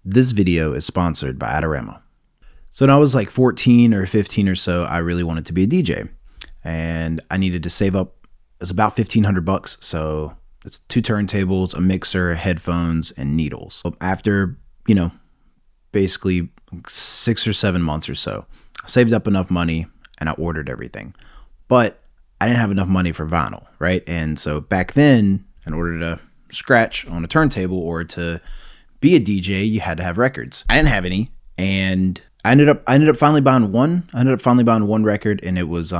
This video is sponsored by Adorama. So when I was like 14 or 15 or so, I really wanted to be a DJ, and I needed to save up. It's about $1,500 so it's 2 turntables, a mixer, headphones, and needles. After, basically 6 or 7 months or so, I saved up enough money and I ordered everything. But I didn't have enough money for vinyl, right? And so back then, in order to scratch on a turntable or to be a DJ, you had to have records. I didn't have any, and I ended up finally buying one. I ended up finally buying one record, and it was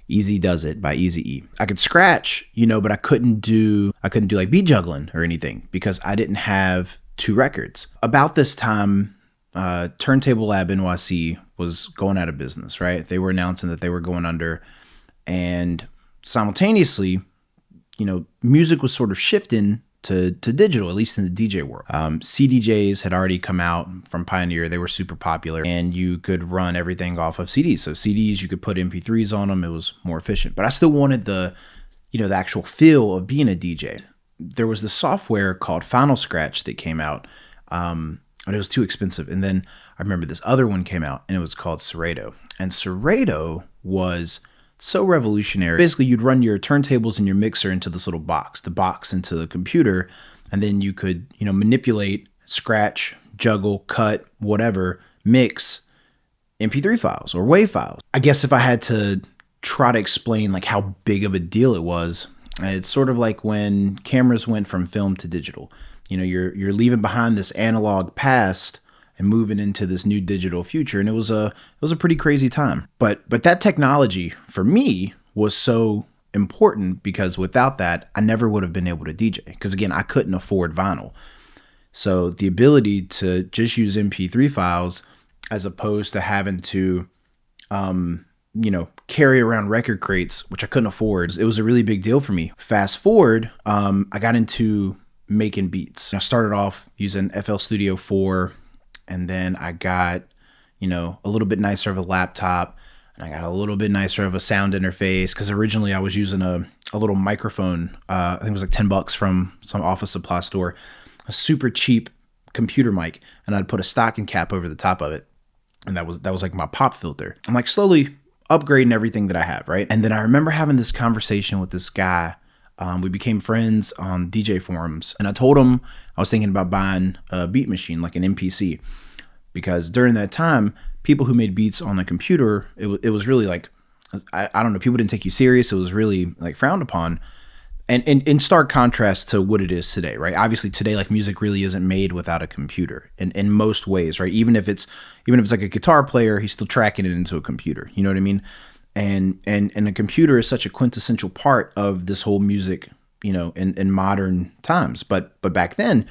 Easy Does It by Eazy-E. I could scratch, but I couldn't do like beat juggling or anything because I didn't have 2 records. About this time, Turntable Lab NYC was going out of business, right? They were announcing that they were going under, and simultaneously, music was sort of shifting to digital, at least in the DJ world. CDJs had already come out from Pioneer. They were super popular, and you could run everything off of CDs. So CDs, you could put MP3s on them. It was more efficient, but I still wanted the actual feel of being a DJ. There was the software called Final Scratch that came out, but it was too expensive. And then I remember this other one came out, and it was called Serato. And Serato was so revolutionary. Basically, you'd run your turntables and your mixer into this little box, the box into the computer, and then you could, manipulate, scratch, juggle, cut, whatever, mix MP3 files or WAV files. I guess if I had to try to explain like how big of a deal it was, it's sort of like when cameras went from film to digital. You're leaving behind this analog past and moving into this new digital future. And it was a pretty crazy time. But that technology for me was so important because without that, I never would have been able to DJ. Because again, I couldn't afford vinyl. So the ability to just use MP3 files as opposed to having to, carry around record crates, which I couldn't afford, it was a really big deal for me. Fast forward, I got into making beats. I started off using FL Studio 4. And then I got, a little bit nicer of a laptop, and I got a little bit nicer of a sound interface. Because originally I was using a little microphone. I think it was like $10 from some office supply store, a super cheap computer mic, and I'd put a stocking cap over the top of it, and that was like my pop filter. I'm like slowly upgrading everything that I have, right? And then I remember having this conversation with this guy. We became friends on DJ forums, and I told him I was thinking about buying a beat machine, like an MPC, because during that time, people who made beats on a computer, it was really like, I don't know, people didn't take you serious. It was really like frowned upon, and in stark contrast to what it is today, right? Obviously today, like music really isn't made without a computer in most ways, right? Even if it's like a guitar player, he's still tracking it into a computer. You know what I mean? And a computer is such a quintessential part of this whole music, in modern times. But back then,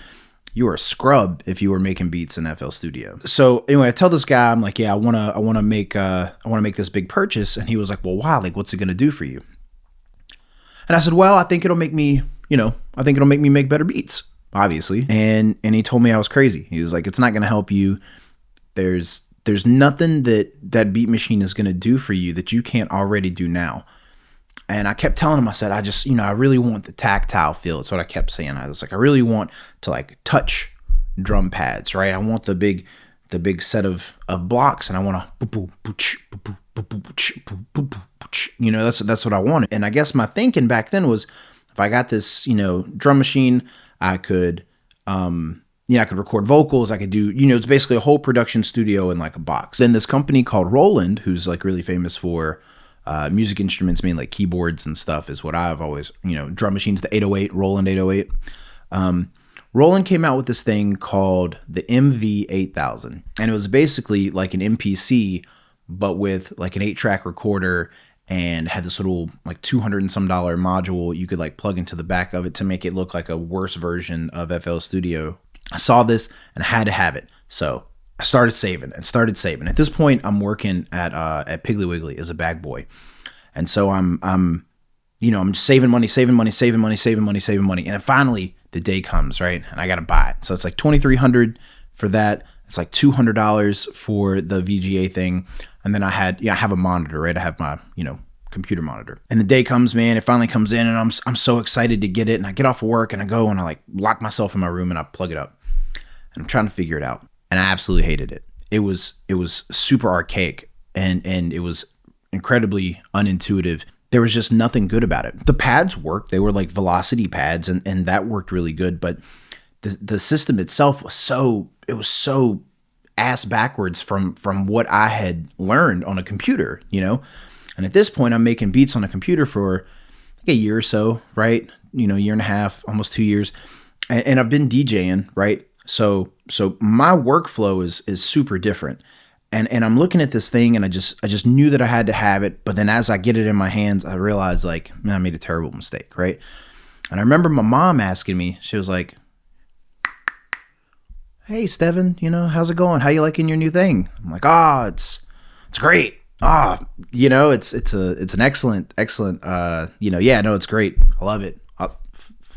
you were a scrub if you were making beats in FL Studio. So anyway, I tell this guy, I'm like, yeah, I wanna make this big purchase, and he was like, well, why? Like, what's it gonna do for you? And I said, well, I think it'll make me make better beats, obviously. And he told me I was crazy. He was like, it's not gonna help you. There's nothing that beat machine is going to do for you that you can't already do now. And I kept telling him, I said, I really want the tactile feel. That's what I kept saying. I was like, I really want to like touch drum pads, right? I want the big set of blocks, and I want to, that's what I wanted. And I guess my thinking back then was, if I got this, drum machine, I could, I could record vocals. I could do, it's basically a whole production studio in like a box. Then this company called Roland, who's like really famous for music instruments, mainly like keyboards and stuff, is what I've always, drum machines, the 808, Roland 808. Roland came out with this thing called the MV8000. And it was basically like an MPC, but with like an 8-track recorder, and had this little like $200 and some module you could like plug into the back of it to make it look like a worse version of FL Studio. I saw this and I had to have it. So I started saving. At this point, I'm working at Piggly Wiggly as a bag boy. And so I'm saving money. And then finally the day comes, right? And I got to buy it. So it's like $2,300 for that. It's like $200 for the VGA thing. And then I have a monitor, right? I have my, computer monitor. And the day comes, man, it finally comes in, and I'm so excited to get it. And I get off of work and I go and I like lock myself in my room and I plug it up. and I'm trying to figure it out. And I absolutely hated it. It was super archaic, and it was incredibly unintuitive. There was just nothing good about it. The pads worked. They were like velocity pads, and that worked really good. But the system itself was so ass backwards from what I had learned on a computer, you know? And at this point, I'm making beats on a computer for like a year or so, right? You know, year and a half, almost 2 years. And I've been DJing, right? So my workflow is super different. And I'm looking at this thing, and I just knew that I had to have it. But then as I get it in my hands, I realized, like, man, I made a terrible mistake, right? And I remember my mom asking me, she was like, "Hey, Steven, you know, how's it going? How you liking your new thing?" I'm like, it's great. You know, it's an excellent, you know, yeah, no, it's great. I love it. I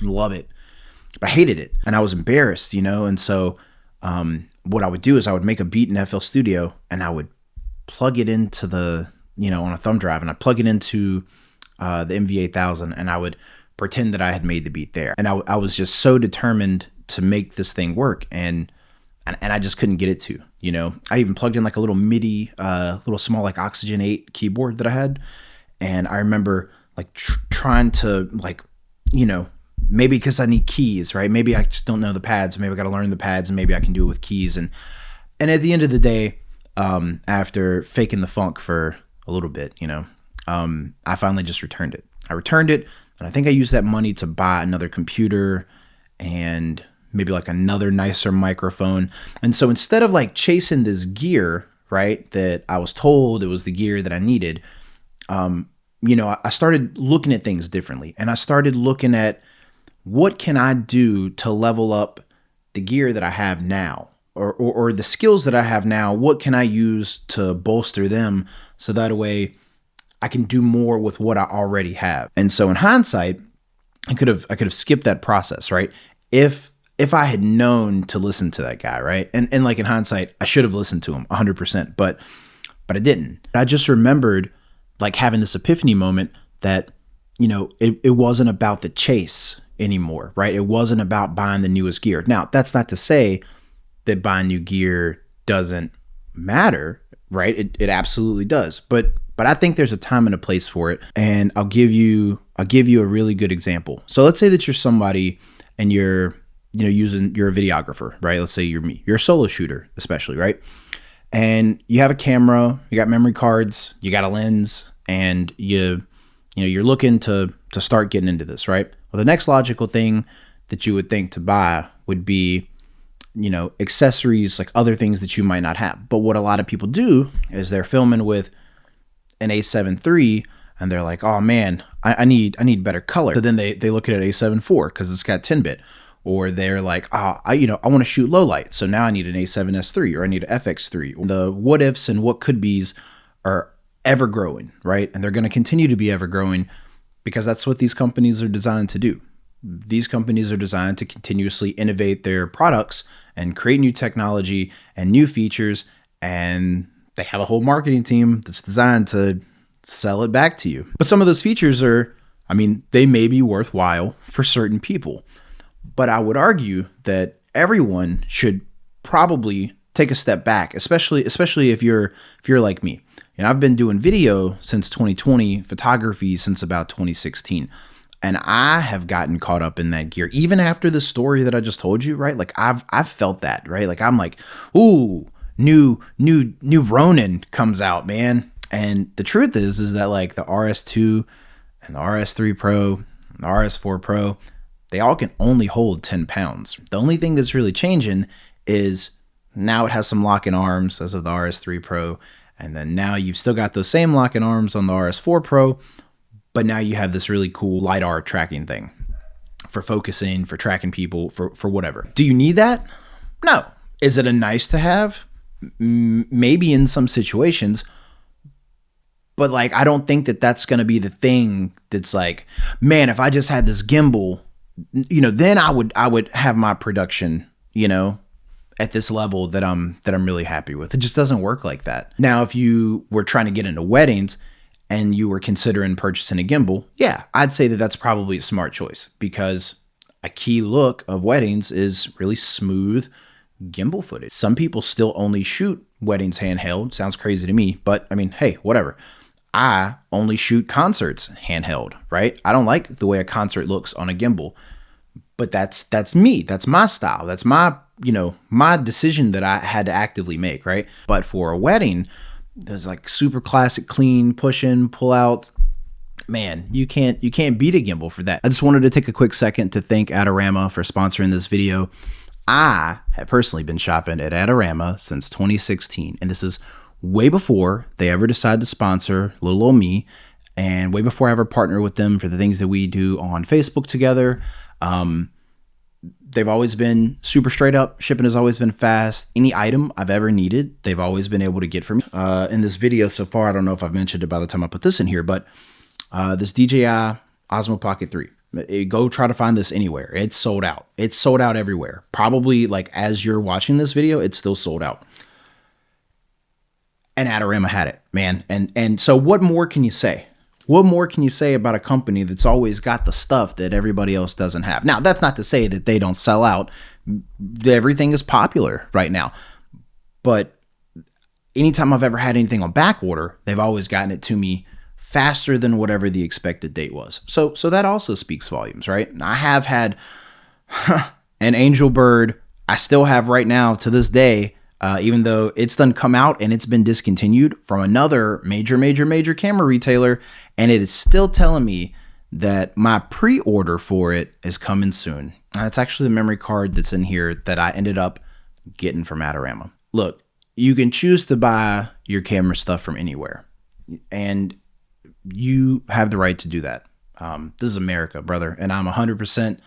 love it. But I hated it, and I was embarrassed, you know? And so, what I would do is I would make a beat in FL Studio, and I would plug it into the, you know, on a thumb drive, and I'd plug it into, the MV8000, and I would pretend that I had made the beat there. And I was just so determined to make this thing work. And I just couldn't get it to, you know. I even plugged in like a little MIDI, little small like Oxygen 8 keyboard that I had. And I remember like trying to, like, you know, maybe because I need keys, right? Maybe I just don't know the pads. Maybe I got to learn the pads, and maybe I can do it with keys. And at the end of the day, after faking the funk for a little bit, you know, I finally just returned it. I returned it, and I think I used that money to buy another computer and maybe like another nicer microphone. And so instead of like chasing this gear, right, that I was told it was the gear that I needed, you know, I started looking at things differently, and I started looking at what can I do to level up the gear that I have now, or the skills that I have now. What can I use to bolster them so that way I can do more with what I already have? And so in hindsight, I could have skipped that process, right? If I had known to listen to that guy, right? And like in hindsight, I should have listened to him 100%, but I didn't. I just remembered like having this epiphany moment that, you know, it wasn't about the chase anymore, right? It wasn't about buying the newest gear. Now, that's not to say that buying new gear doesn't matter, right? It absolutely does. But I think there's a time and a place for it. And I'll give you a really good example. So let's say that you're somebody and you're a videographer, right? Let's say you're me. You're a solo shooter, especially, right? And you have a camera, you got memory cards, you got a lens, and you're looking to start getting into this, right? Well, the next logical thing that you would think to buy would be, you know, accessories, like other things that you might not have. But what a lot of people do is they're filming with an A7 III, and they're like, oh man, I need better color. So then they look at an A7 IV because it's got 10-bit. Or they're like, I want to shoot low light, so now I need an A7S III, or I need an FX3. The what ifs and what could be's are ever growing, right? And they're going to continue to be ever growing because that's what these companies are designed to do. These companies are designed to continuously innovate their products and create new technology and new features, and they have a whole marketing team that's designed to sell it back to you. But some of those features they may be worthwhile for certain people. But I would argue that everyone should probably take a step back, especially if you're like me. And I've been doing video since 2020, photography since about 2016. And I have gotten caught up in that gear, even after the story that I just told you, right? Like I've felt that, right? Like I'm like, ooh, new Ronin comes out, man. And the truth is that like the RS2 and the RS3 Pro and the RS4 Pro, they all can only hold 10 pounds. The only thing that's really changing is now it has some locking arms as of the RS3 Pro. And then now you've still got those same locking arms on the RS4 Pro, but now you have this really cool LiDAR tracking thing for focusing, for tracking people, for whatever. Do you need that? No. Is it a nice to have? Maybe in some situations, but like, I don't think that that's going to be the thing that's like, man, if I just had this gimbal, you know, then I would have my production, you know, at this level that I'm really happy with. It just doesn't work like that. Now, if you were trying to get into weddings and you were considering purchasing a gimbal, yeah, I'd say that that's probably a smart choice because a key look of weddings is really smooth gimbal footage. Some people still only shoot weddings handheld. Sounds crazy to me, but I mean, hey, whatever. I only shoot concerts handheld, right? I don't like the way a concert looks on a gimbal, but that's me. That's my style. That's my, my decision that I had to actively make, right? But for a wedding, there's like super classic, clean, push in, pull out. Man, you can't beat a gimbal for that. I just wanted to take a quick second to thank Adorama for sponsoring this video. I have personally been shopping at Adorama since 2016, and this is way before they ever decided to sponsor little old me, and way before I ever partner with them for the things that we do on Facebook together. They've always been super straight up. Shipping has always been fast. Any item I've ever needed, they've always been able to get for me. In this video so far, I don't know if I've mentioned it by the time I put this in here, but this DJI Osmo Pocket 3. Go try to find this anywhere. It's sold out. It's sold out everywhere. Probably like as you're watching this video, it's still sold out. And Adorama had it, man. And so what more can you say? What more can you say about a company that's always got the stuff that everybody else doesn't have? Now, that's not to say that they don't sell out. Everything is popular right now. But anytime I've ever had anything on back order, they've always gotten it to me faster than whatever the expected date was. So that also speaks volumes, right? I have had an Angel Bird. I still have right now to this day, even though it's done come out and it's been discontinued from another major camera retailer, and it is still telling me that my pre-order for it is coming soon. It's actually the memory card that's in here that I ended up getting from Adorama. Look, you can choose to buy your camera stuff from anywhere, and you have the right to do that. This is America, brother, and I'm 100%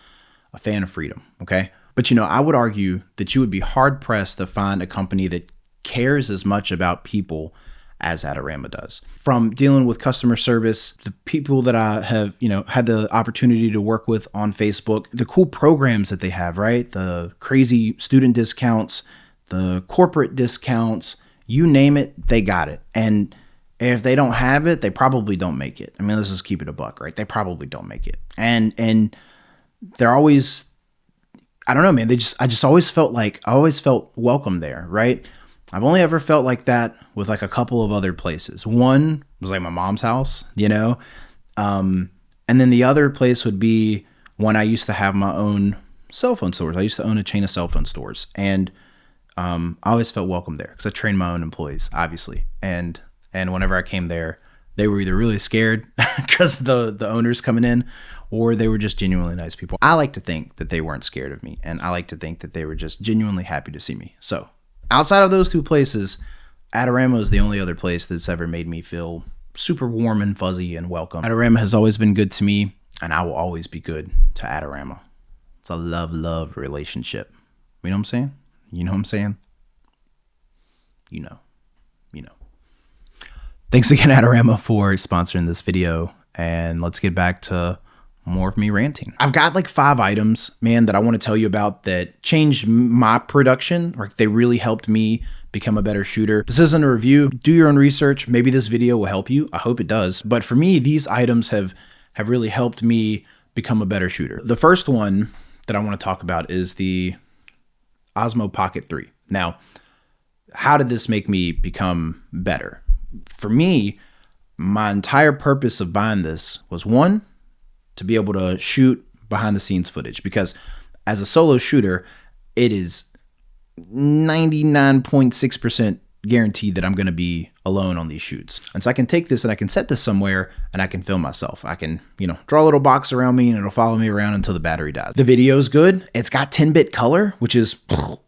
a fan of freedom, okay? But I would argue that you would be hard-pressed to find a company that cares as much about people as Adorama does. From dealing with customer service, the people that I have, had the opportunity to work with on Facebook, the cool programs that they have, right? The crazy student discounts, the corporate discounts, you name it, they got it. And if they don't have it, they probably don't make it. I mean, let's just keep it a buck, right? They probably don't make it. And they're always, I don't know, man. I just always felt welcome there, right? I've only ever felt like that with like a couple of other places. One was like my mom's house, and then the other place would be when I used to have my own cell phone stores. I used to own a chain of cell phone stores, and I always felt welcome there because I trained my own employees, obviously. And whenever I came there, they were either really scared because the owners coming in, or they were just genuinely nice people. I like to think that they weren't scared of me, and I like to think that they were just genuinely happy to see me. So outside of those two places, Adorama is the only other place that's ever made me feel super warm and fuzzy and welcome. Adorama has always been good to me, and I will always be good to Adorama. It's a love relationship. You know what I'm saying? You know what I'm saying? You know. Thanks again, Adorama, for sponsoring this video, and let's get back to more of me ranting. I've got like 5 items, man, that I want to tell you about that changed my production, or they really helped me become a better shooter. This isn't a review. Do your own research. Maybe this video will help you. I hope it does. But for me, these items have really helped me become a better shooter. The first one that I want to talk about is the Osmo Pocket 3. Now, how did this make me become better? For me, my entire purpose of buying this was, one, to be able to shoot behind the scenes footage, because as a solo shooter, it is 99.6% guaranteed that I'm going to be alone on these shoots. And so I can take this and I can set this somewhere and I can film myself. I can, draw a little box around me and it'll follow me around until the battery dies. The video is good. It's got 10-bit color, which is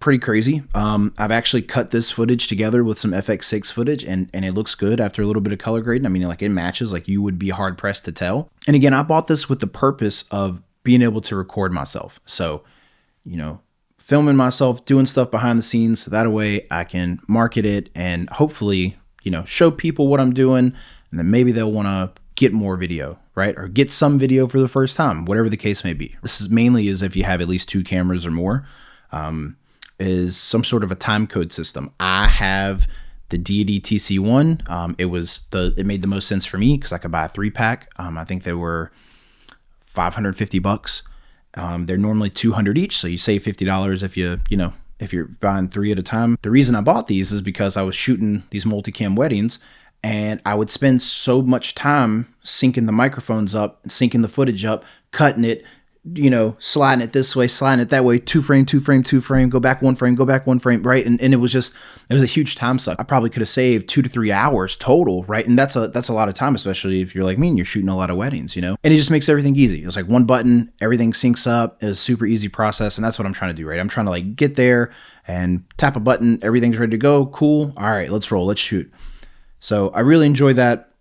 pretty crazy. I've actually cut this footage together with some FX6 footage and it looks good after a little bit of color grading. I mean, like it matches, like you would be hard pressed to tell. And again, I bought this with the purpose of being able to record myself. So, filming myself, doing stuff behind the scenes, so that way I can market it and hopefully, show people what I'm doing, and then maybe they'll want to get more video, right? Or get some video for the first time, whatever the case may be. This is mainly as if you have at least 2 cameras or more, is some sort of a time code system. I have the Deity TC-1. It made the most sense for me because I could buy a 3-pack. I think they were $550. They're normally $200 each, so you save $50 if you if you're buying 3 at a time. The reason I bought these is because I was shooting these multicam weddings, and I would spend so much time syncing the microphones up, syncing the footage up, cutting it, you know, sliding it this way, sliding it that way, 2 frame, 2 frame, 2 frame, go back 1 frame, go back 1 frame, right? And it was a huge time suck. I probably could have saved 2 to 3 hours total, right? And that's a lot of time, especially if you're like me and you're shooting a lot of weddings, you know? And it just makes everything easy. It's like one button, everything syncs up. It's a super easy process, and that's what I'm trying to do, right? I'm trying to like get there and tap a button, everything's ready to go, cool. All right, let's roll, let's shoot. So I really enjoy that.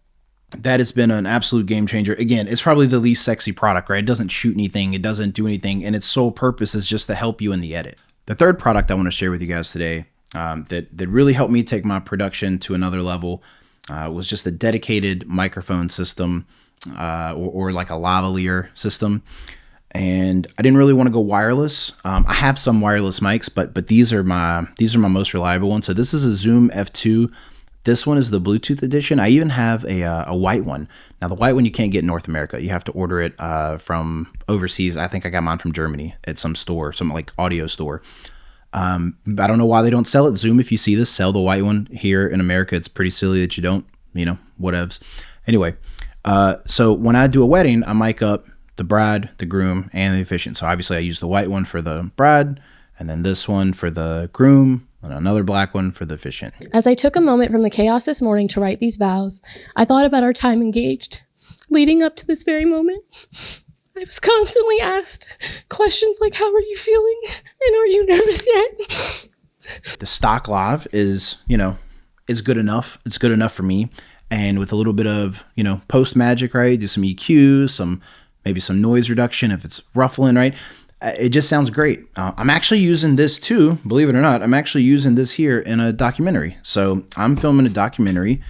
That has been an absolute game changer. Again, it's probably the least sexy product, right? It doesn't shoot anything. It doesn't do anything. And its sole purpose is just to help you in the edit. The third product I want to share with you guys today that really helped me take my production to another level was just a dedicated microphone system or like a lavalier system. And I didn't really want to go wireless. I have some wireless mics, but these are my most reliable ones. So this is a Zoom F2. This one is the Bluetooth edition. I even have a white one. Now, the white one you can't get in North America. You have to order it from overseas. I think I got mine from Germany at some store, some like audio store. I don't know why they don't sell it. Zoom, if you see this, sell the white one here in America. It's pretty silly that you don't, you know, whatevs. Anyway, so when I do a wedding, I mic up the bride, the groom, and the officiant. So obviously I use the white one for the bride, and then this one for the groom, and another black one for the officiant. As I took a moment from the chaos this morning to write these vows, I thought about our time engaged. Leading up to this very moment, I was constantly asked questions like, how are you feeling? And are you nervous yet? The stock live is, you know, it's good enough. It's good enough for me. And with a little bit of, you know, post magic, right? Do some EQ, maybe some noise reduction if it's ruffling, right? It just sounds great. I'm actually using this too, believe it or not. I'm actually using this here in a documentary. So I'm filming a documentary,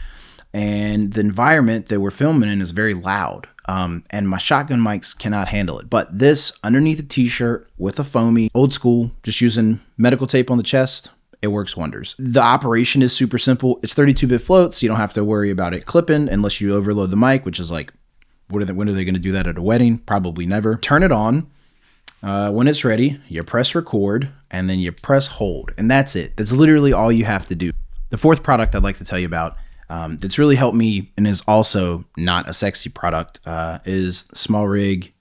and the environment that we're filming in is very loud. And my shotgun mics cannot handle it. But this underneath a t-shirt with a foamy, old school, just using medical tape on the chest, it works wonders. The operation is super simple. It's 32-bit floats. So you don't have to worry about it clipping unless you overload the mic, which is like, when are they going to do that at a wedding? Probably never. Turn it on. When it's ready, you press record and then you press hold, and that's it. That's literally all you have to do. The fourth product I'd like to tell you about that's really helped me and is also not a sexy product is small rig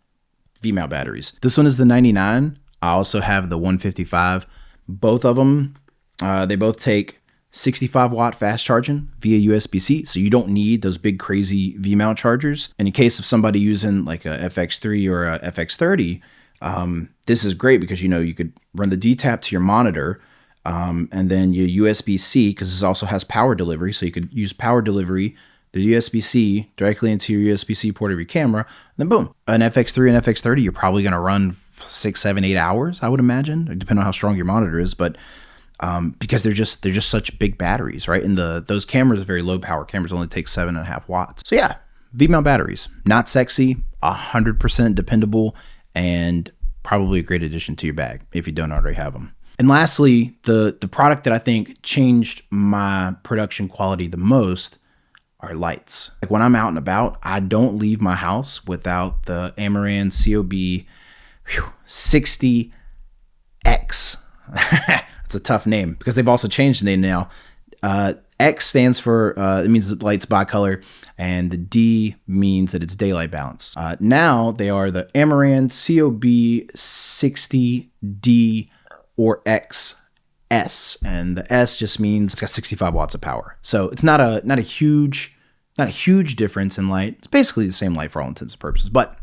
V-mount batteries. This one is the 99. I also have the 155. Both of them, they both take 65 watt fast charging via USB-C, so you don't need those big crazy V-mount chargers. And in case of somebody using like a FX3 or a FX30, this is great because, you know, you could run the D-tap to your monitor, and then your USB-C, because this also has power delivery. So you could use power delivery, the USB-C directly into your USB-C port of your camera, and then boom, an FX3 and FX30, you're probably going to run 6, 7, 8 hours, I would imagine, depending on how strong your monitor is. But, because they're just such big batteries, right? And those cameras are very low power cameras, only take 7.5 watts. So yeah, V-mount batteries, not sexy, 100% dependable, and probably a great addition to your bag if you don't already have them. And lastly, the product that I think changed my production quality the most are lights. Like when I'm out and about, I don't leave my house without the Amaran COB 60X. It's a tough name because they've also changed the name now. X stands for, it means the light's bicolor, and the D means that it's daylight balance. Now they are the Amaran COB 60D or XS, and the S just means it's got 65 watts of power. So it's not a huge difference in light. It's basically the same light for all intents and purposes. But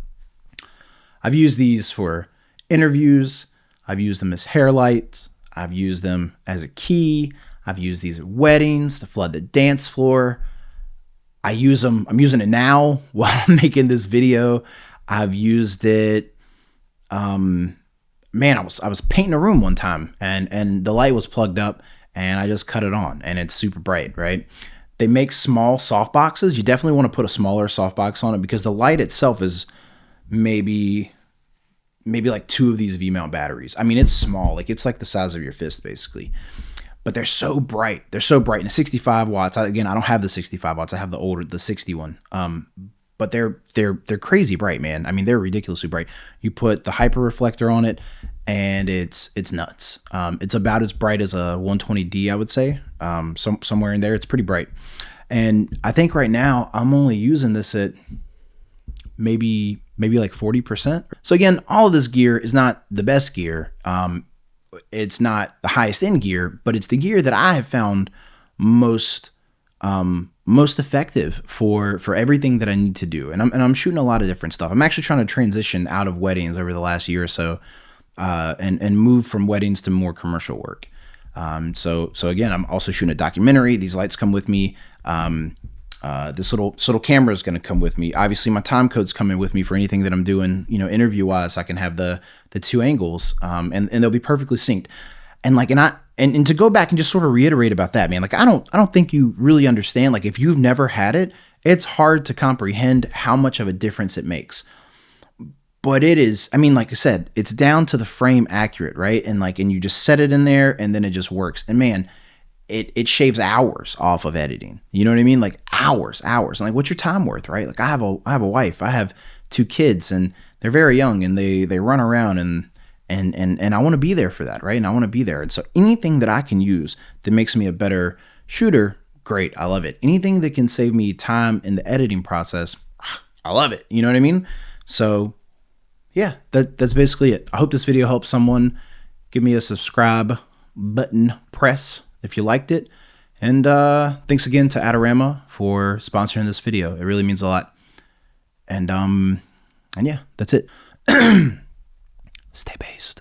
I've used these for interviews. I've used them as hair lights. I've used them as a key. I've used these at weddings to flood the dance floor. I'm using it now while I'm making this video. I've used it. Man, I was painting a room one time and the light was plugged up and I just cut it on and it's super bright, right? They make small soft boxes. You definitely want to put a smaller softbox on it because the light itself is maybe like 2 of these V-mount batteries. I mean, it's small, like it's like the size of your fist basically. But they're so bright. They're so bright. And 65 watts. I don't have the 65 watts. I have the 60 one. But they're crazy bright, man. I mean, they're ridiculously bright. You put the hyper reflector on it, and it's nuts. It's about as bright as a 120D, I would say. Somewhere in there, it's pretty bright. And I think right now I'm only using this at maybe like 40%. So again, all of this gear is not the best gear. It's not the highest end gear, but it's the gear that I have found most effective for everything that I need to do. And I'm shooting a lot of different stuff. I'm actually trying to transition out of weddings over the last year or so, and move from weddings to more commercial work. So again, I'm also shooting a documentary. These lights come with me. This little camera is going to come with me. Obviously, my time code's coming with me for anything that I'm doing, interview wise. I can have the two angles, and they'll be perfectly synced. And to go back and just sort of reiterate about that, man, like I don't think you really understand. Like if you've never had it, it's hard to comprehend how much of a difference it makes. But it is, I mean, like I said, it's down to the frame accurate, right? And you just set it in there and then it just works. And man, it shaves hours off of editing. You know what I mean? Like hours. And like, what's your time worth, right? Like I have a wife, I have 2 kids, and they're very young, and they run around, and I want to be there for that, right? And I want to be there. And so anything that I can use that makes me a better shooter, great. I love it. Anything that can save me time in the editing process, I love it. You know what I mean? So yeah, that's basically it. I hope this video helps someone. Give me a subscribe button press if you liked it. And thanks again to Adorama for sponsoring this video. It really means a lot. And yeah, that's it. Stay based.